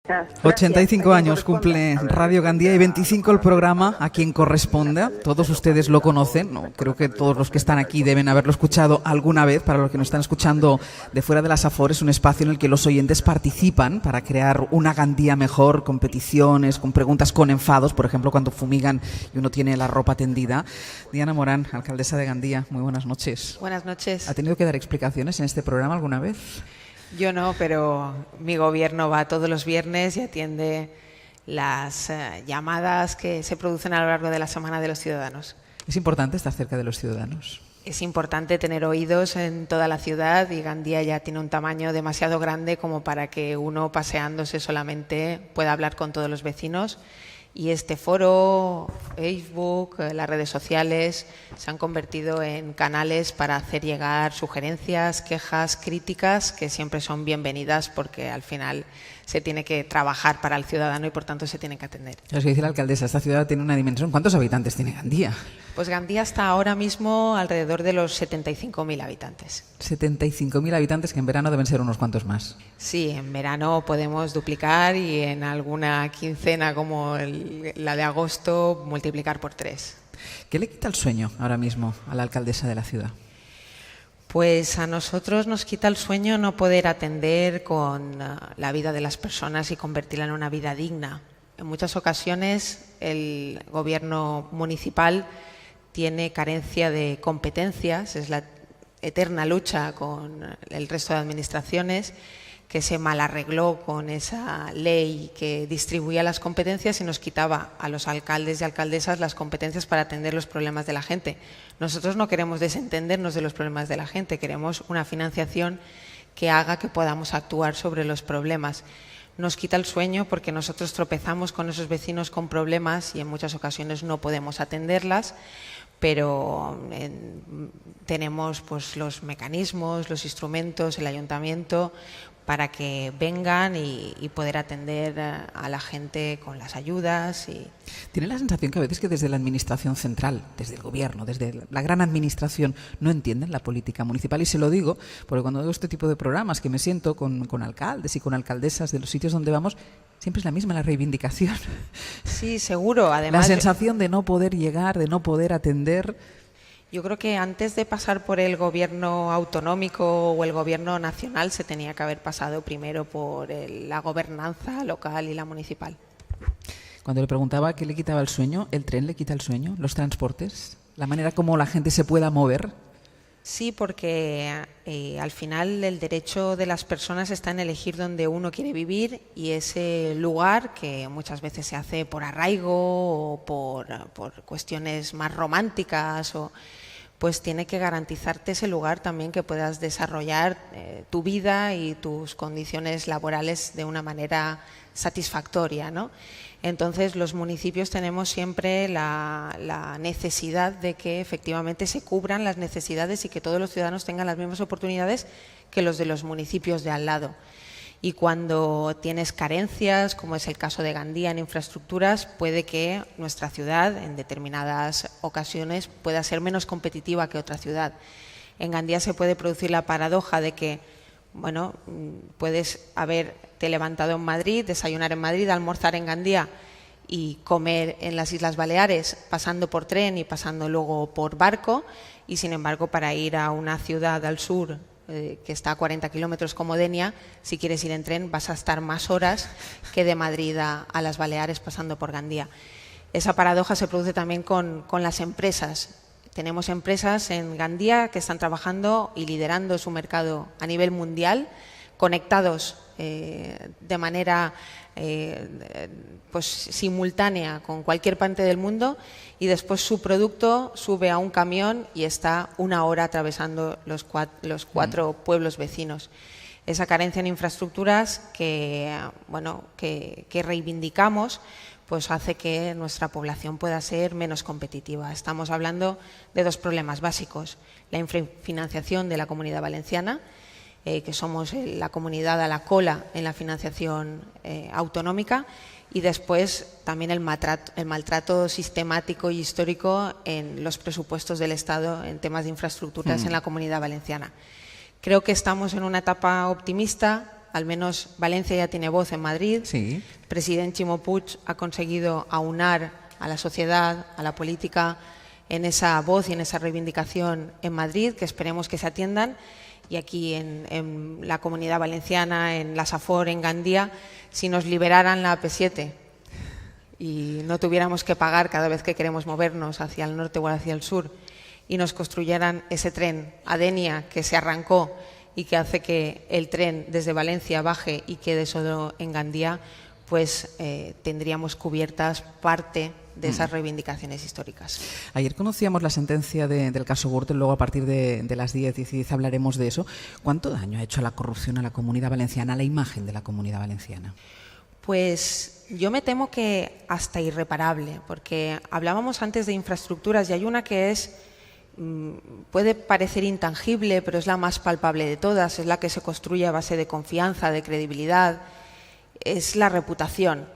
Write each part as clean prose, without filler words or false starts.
Gracias. 85 Aquí años corresponde. cumple Radio Gandía y 25 el programa A Quien Corresponda. Todos ustedes lo conocen, ¿no? Creo que todos los que están aquí deben haberlo escuchado alguna vez. Para los que nos están escuchando de fuera de las Afores, un espacio en el que los oyentes participan para crear una Gandía mejor, competiciones, con preguntas con enfados, por ejemplo, cuando fumigan y uno tiene la ropa tendida. Diana Morán, alcaldesa de Gandía, muy buenas noches. Buenas noches. ¿Ha tenido que dar explicaciones en este programa alguna vez? Yo no, pero mi gobierno va todos los viernes y atiende las llamadas que se producen a lo largo de la semana de los ciudadanos. Es importante estar cerca de los ciudadanos. Es importante tener oídos en toda la ciudad y Gandía ya tiene un tamaño demasiado grande como para que uno paseándose solamente pueda hablar con todos los vecinos. Y este foro, Facebook, las redes sociales se han convertido en canales para hacer llegar sugerencias, quejas, críticas, que siempre son bienvenidas porque al final se tiene que trabajar para el ciudadano y por tanto se tiene que atender. Es que dice la alcaldesa, esta ciudad tiene una dimensión. ¿Cuántos habitantes tiene Gandía? Pues Gandía está ahora mismo alrededor de los 75.000 habitantes. 75.000 habitantes, que en verano deben ser unos cuantos más. Sí, en verano podemos duplicar y en alguna quincena como la de agosto multiplicar por 3. ¿Qué le quita el sueño ahora mismo a la alcaldesa de la ciudad? Pues a nosotros nos quita el sueño no poder atender con la vida de las personas y convertirla en una vida digna. En muchas ocasiones el gobierno municipal tiene carencia de competencias, es la eterna lucha con el resto de administraciones que se malarregló con esa ley que distribuía las competencias y nos quitaba a los alcaldes y alcaldesas las competencias para atender los problemas de la gente. Nosotros no queremos desentendernos de los problemas de la gente, queremos una financiación que haga que podamos actuar sobre los problemas. Nos quita el sueño porque nosotros tropezamos con esos vecinos con problemas y en muchas ocasiones no podemos atenderlas, pero tenemos pues los mecanismos, los instrumentos, el ayuntamiento para que vengan y poder atender a la gente con las ayudas. ¿Tiene la sensación que a veces que desde la administración central, desde el gobierno, desde la gran administración, no entienden la política municipal? Y se lo digo porque cuando veo este tipo de programas que me siento con alcaldes y con alcaldesas de los sitios donde vamos, siempre es la misma la reivindicación. Sí, seguro. Además, la sensación de no poder llegar, de no poder atender. Yo creo que antes de pasar por el gobierno autonómico o el gobierno nacional se tenía que haber pasado primero por la gobernanza local y la municipal. Cuando le preguntaba qué le quitaba el sueño, ¿el tren le quita el sueño? ¿Los transportes? ¿La manera como la gente se pueda mover? Sí, porque al final el derecho de las personas está en elegir dónde uno quiere vivir y ese lugar, que muchas veces se hace por arraigo o por cuestiones más románticas, pues tiene que garantizarte ese lugar también que puedas desarrollar tu vida y tus condiciones laborales de una manera satisfactoria, ¿no? Entonces los municipios tenemos siempre la necesidad de que efectivamente se cubran las necesidades y que todos los ciudadanos tengan las mismas oportunidades que los de los municipios de al lado. Y cuando tienes carencias, como es el caso de Gandía en infraestructuras, puede que nuestra ciudad en determinadas ocasiones pueda ser menos competitiva que otra ciudad. En Gandía se puede producir la paradoja de que, bueno, puedes haberte levantado en Madrid, desayunar en Madrid, almorzar en Gandía y comer en las Islas Baleares, pasando por tren y pasando luego por barco, y sin embargo para ir a una ciudad al sur que está a 40 kilómetros como Denia, si quieres ir en tren vas a estar más horas que de Madrid a las Baleares pasando por Gandía. Esa paradoja se produce también con las empresas. Tenemos empresas en Gandía que están trabajando y liderando su mercado a nivel mundial, conectados de manera pues simultánea con cualquier parte del mundo, y después su producto sube a un camión y está una hora atravesando los cuatro pueblos vecinos. Esa carencia en infraestructuras que reivindicamos pues hace que nuestra población pueda ser menos competitiva. Estamos hablando de dos problemas básicos: la infrafinanciación de la Comunidad Valenciana, que somos la comunidad a la cola en la financiación autonómica, y después también el maltrato sistemático y histórico en los presupuestos del Estado en temas de infraestructuras en la Comunidad Valenciana. Creo que estamos en una etapa optimista. al menos Valencia ya tiene voz en Madrid. Sí. El presidente Ximo Puig ha conseguido aunar a la sociedad, a la política, en esa voz y en esa reivindicación en Madrid, que esperemos que se atiendan. Y aquí en la Comunidad Valenciana, en la Safor, en Gandía, si nos liberaran la AP7 y no tuviéramos que pagar cada vez que queremos movernos hacia el norte o hacia el sur, y nos construyeran ese tren a Denia que se arrancó y que hace que el tren desde Valencia baje y quede solo en Gandía, pues tendríamos cubiertas parte de esas reivindicaciones históricas. Ayer conocíamos la sentencia del caso Gürtel, luego a partir de las 10 hablaremos de eso. ¿Cuánto daño ha hecho la corrupción a la Comunidad Valenciana, a la imagen de la Comunidad Valenciana? Pues yo me temo que hasta irreparable, porque hablábamos antes de infraestructuras y hay una que puede parecer intangible, pero es la más palpable de todas, es la que se construye a base de confianza, de credibilidad, es la reputación.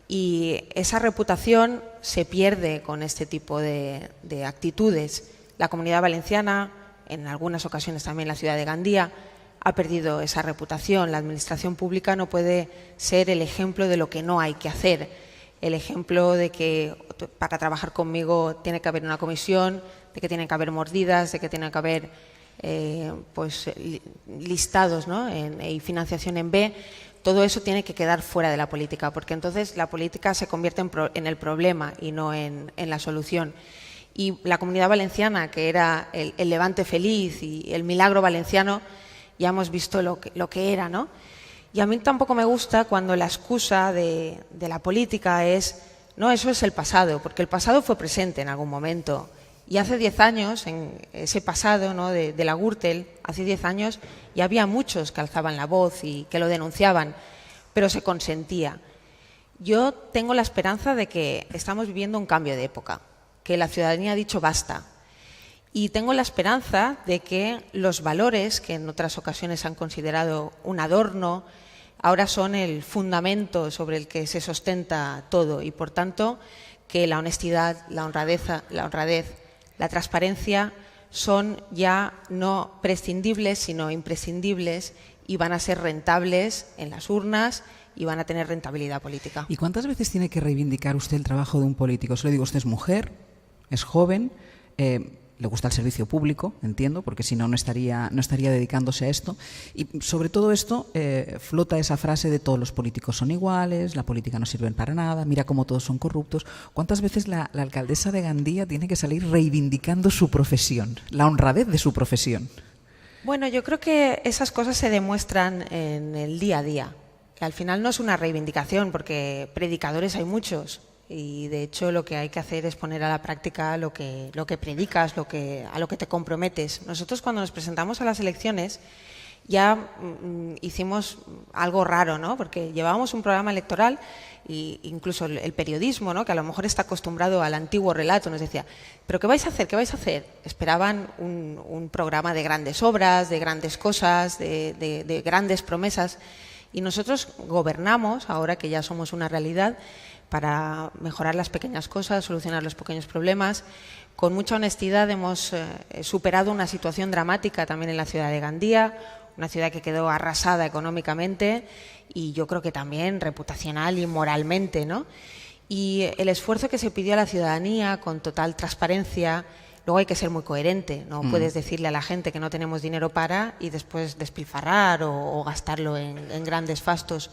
Y esa reputación se pierde con este tipo de actitudes. La Comunidad Valenciana, en algunas ocasiones también la ciudad de Gandía, ha perdido esa reputación. La administración pública no puede ser el ejemplo de lo que no hay que hacer, el ejemplo de que para trabajar conmigo tiene que haber una comisión, de que tienen que haber mordidas, de que tiene que haber listados, ¿no? y financiación en B. Todo eso tiene que quedar fuera de la política, porque entonces la política se convierte en el problema y no en la solución. Y la Comunidad Valenciana, que era el Levante feliz y el milagro valenciano, ya hemos visto lo que era, ¿no? Y a mí tampoco me gusta cuando la excusa de la política es, no, eso es el pasado, porque el pasado fue presente en algún momento. Y hace 10 años, en ese pasado, ¿no? de la Gürtel, hace 10 años, ya había muchos que alzaban la voz y que lo denunciaban, pero se consentía. Yo tengo la esperanza de que estamos viviendo un cambio de época, que la ciudadanía ha dicho basta. Y tengo la esperanza de que los valores, que en otras ocasiones han considerado un adorno, ahora son el fundamento sobre el que se sustenta todo. Y, por tanto, que la honestidad, la honradez, la transparencia son ya no prescindibles, sino imprescindibles, y van a ser rentables en las urnas y van a tener rentabilidad política. ¿Y cuántas veces tiene que reivindicar usted el trabajo de un político? Se lo digo, usted es mujer, es joven, le gusta el servicio público, entiendo, porque si no, no estaría dedicándose a esto. Y sobre todo esto flota esa frase de todos los políticos son iguales, la política no sirve para nada, mira cómo todos son corruptos. ¿Cuántas veces la alcaldesa de Gandía tiene que salir reivindicando su profesión, la honradez de su profesión? Bueno, yo creo que esas cosas se demuestran en el día a día. Que al final no es una reivindicación, porque predicadores hay muchos. Y de hecho lo que hay que hacer es poner a la práctica lo que predicas, a lo que te comprometes. Nosotros cuando nos presentamos a las elecciones ya hicimos algo raro, ¿no? Porque llevábamos un programa electoral e incluso el periodismo, ¿no? Que a lo mejor está acostumbrado al antiguo relato, nos decía, ¿pero qué vais a hacer? ¿Qué vais a hacer? Esperaban un programa de grandes obras, de grandes cosas, de grandes promesas. Y nosotros gobernamos, ahora que ya somos una realidad, para mejorar las pequeñas cosas, solucionar los pequeños problemas. Con mucha honestidad hemos superado una situación dramática también en la ciudad de Gandía, una ciudad que quedó arrasada económicamente y yo creo que también reputacional y moralmente, ¿no? Y el esfuerzo que se pidió a la ciudadanía con total transparencia. Luego hay que ser muy coherente, no puedes decirle a la gente que no tenemos dinero para y después despilfarrar o gastarlo en grandes fastos.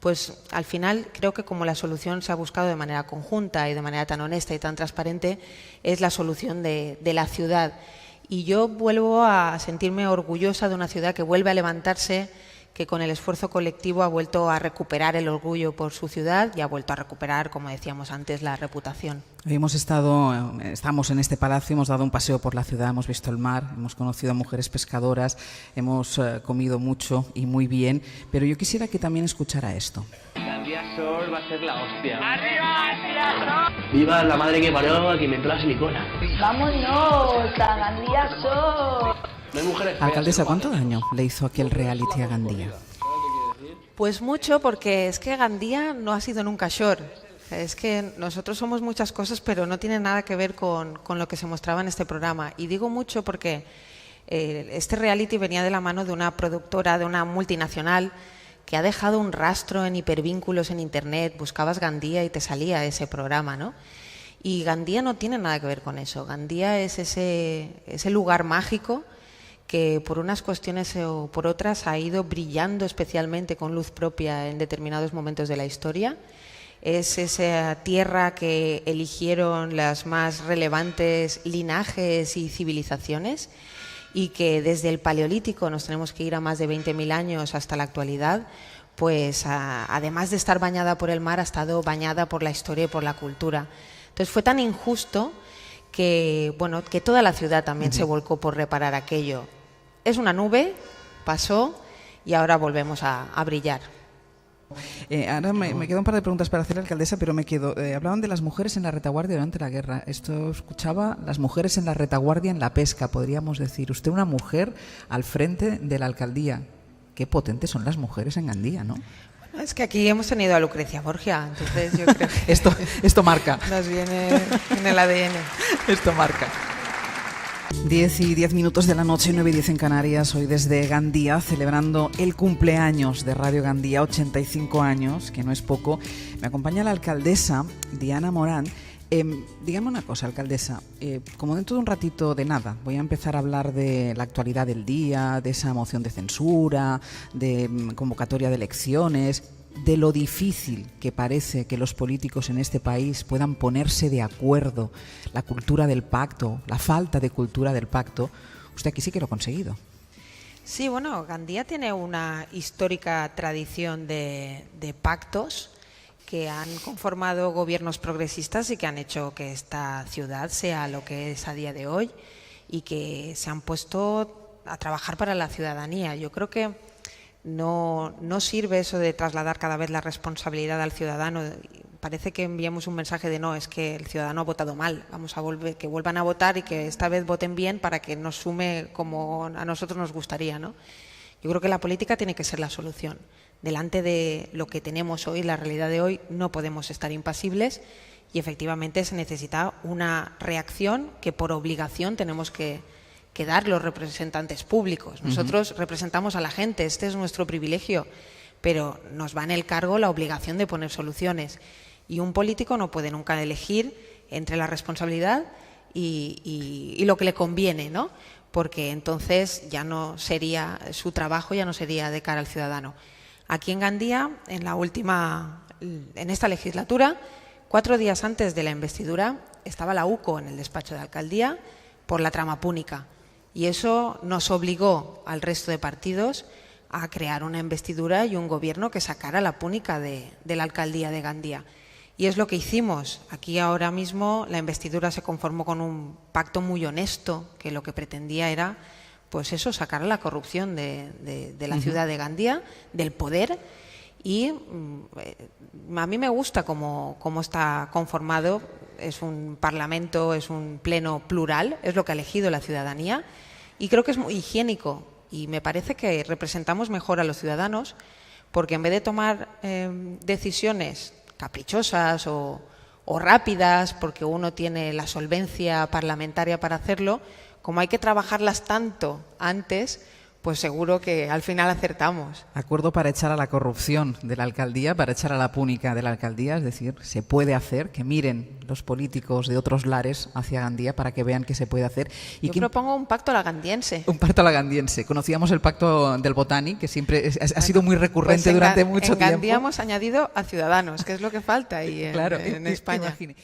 Pues al final creo que como la solución se ha buscado de manera conjunta y de manera tan honesta y tan transparente, es la solución de la ciudad. Y yo vuelvo a sentirme orgullosa de una ciudad que vuelve a levantarse, que con el esfuerzo colectivo ha vuelto a recuperar el orgullo por su ciudad y ha vuelto a recuperar, como decíamos antes, la reputación. Hoy estamos en este palacio, hemos dado un paseo por la ciudad, hemos visto el mar, hemos conocido a mujeres pescadoras, hemos comido mucho y muy bien, pero yo quisiera que también escuchara esto. Gandía Sol va a ser la hostia. ¡Arriba, Gandía Sol! ¡Viva la madre que parió a quien me entró la silicona! ¡Vámonos a Gandía Sol! No hay mujeres feas. Alcaldesa, ¿cuánto daño le hizo aquel reality a Gandía? Pues mucho, porque es que Gandía no ha sido nunca shore. Es que nosotros somos muchas cosas, pero no tiene nada que ver con lo que se mostraba en este programa. Y digo mucho porque este reality venía de la mano de una productora, de una multinacional, que ha dejado un rastro en hipervínculos en Internet. Buscabas Gandía y te salía ese programa, ¿no? Y Gandía no tiene nada que ver con eso. Gandía es ese lugar mágico que por unas cuestiones o por otras ha ido brillando especialmente con luz propia en determinados momentos de la historia. Es esa tierra que eligieron las más relevantes linajes y civilizaciones, y que desde el Paleolítico, nos tenemos que ir a más de 20.000 años hasta la actualidad, pues además de estar bañada por el mar, ha estado bañada por la historia y por la cultura. Entonces fue tan injusto que, bueno, que toda la ciudad también se volcó por reparar aquello. Es una nube, pasó y ahora volvemos a brillar. Ahora me quedan un par de preguntas para hacer, alcaldesa, pero me quedo. Hablaban de las mujeres en la retaguardia durante la guerra. Esto escuchaba, las mujeres en la retaguardia en la pesca, podríamos decir. Usted, una mujer al frente de la alcaldía. Qué potentes son las mujeres en Gandía, ¿no? Bueno, es que aquí hemos tenido a Lucrecia Borgia, entonces yo creo que esto marca. nos viene en el ADN. Esto marca. 10:10 de la noche, 9:10 en Canarias, hoy desde Gandía, celebrando el cumpleaños de Radio Gandía, 85 años, que no es poco. Me acompaña la alcaldesa Diana Morán. Dígame una cosa, alcaldesa, como dentro de un ratito de nada voy a empezar a hablar de la actualidad del día, de esa moción de censura, de convocatoria de elecciones, de lo difícil que parece que los políticos en este país puedan ponerse de acuerdo, la cultura del pacto, la falta de cultura del pacto, usted aquí sí que lo ha conseguido. Sí, bueno, Gandía tiene una histórica tradición de pactos que han conformado gobiernos progresistas y que han hecho que esta ciudad sea lo que es a día de hoy, y que se han puesto a trabajar para la ciudadanía. Yo creo que no sirve eso de trasladar cada vez la responsabilidad al ciudadano. Parece que enviamos un mensaje de no, es que el ciudadano ha votado mal, vamos a volver, que vuelvan a votar y que esta vez voten bien para que nos sume como a nosotros nos gustaría, ¿no? Yo creo que la política tiene que ser la solución. Delante de lo que tenemos hoy, la realidad de hoy, no podemos estar impasibles, y efectivamente se necesita una reacción que por obligación tenemos que dar los representantes públicos. Nosotros representamos a la gente, este es nuestro privilegio, pero nos va en el cargo la obligación de poner soluciones. Y un político no puede nunca elegir entre la responsabilidad y lo que le conviene, ¿no? Porque entonces ya no sería su trabajo, ya no sería de cara al ciudadano. Aquí en Gandía, en esta legislatura, 4 días antes de la investidura, estaba la UCO en el despacho de alcaldía por la trama púnica. Y eso nos obligó al resto de partidos a crear una investidura y un gobierno que sacara la púnica de la alcaldía de Gandía. Y es lo que hicimos. Aquí ahora mismo la investidura se conformó con un pacto muy honesto, que lo que pretendía era, pues eso, sacar la corrupción de la ciudad de Gandía, del poder. Y a mí me gusta cómo está conformado. Es un parlamento, es un pleno plural, es lo que ha elegido la ciudadanía, y creo que es muy higiénico, y me parece que representamos mejor a los ciudadanos, porque en vez de tomar decisiones caprichosas o rápidas, porque uno tiene la solvencia parlamentaria para hacerlo, como hay que trabajarlas tanto antes, pues seguro que al final acertamos. Acuerdo para echar a la corrupción de la alcaldía, para echar a la púnica de la alcaldía, es decir, se puede hacer, que miren los políticos de otros lares hacia Gandía para que vean que se puede hacer. Yo propongo un pacto lagandiense. Un pacto lagandiense. Conocíamos el pacto del Botani, que siempre ha sido muy recurrente durante mucho tiempo. En Gandía hemos añadido a Ciudadanos, que es lo que falta ahí claro, en España. Imagine.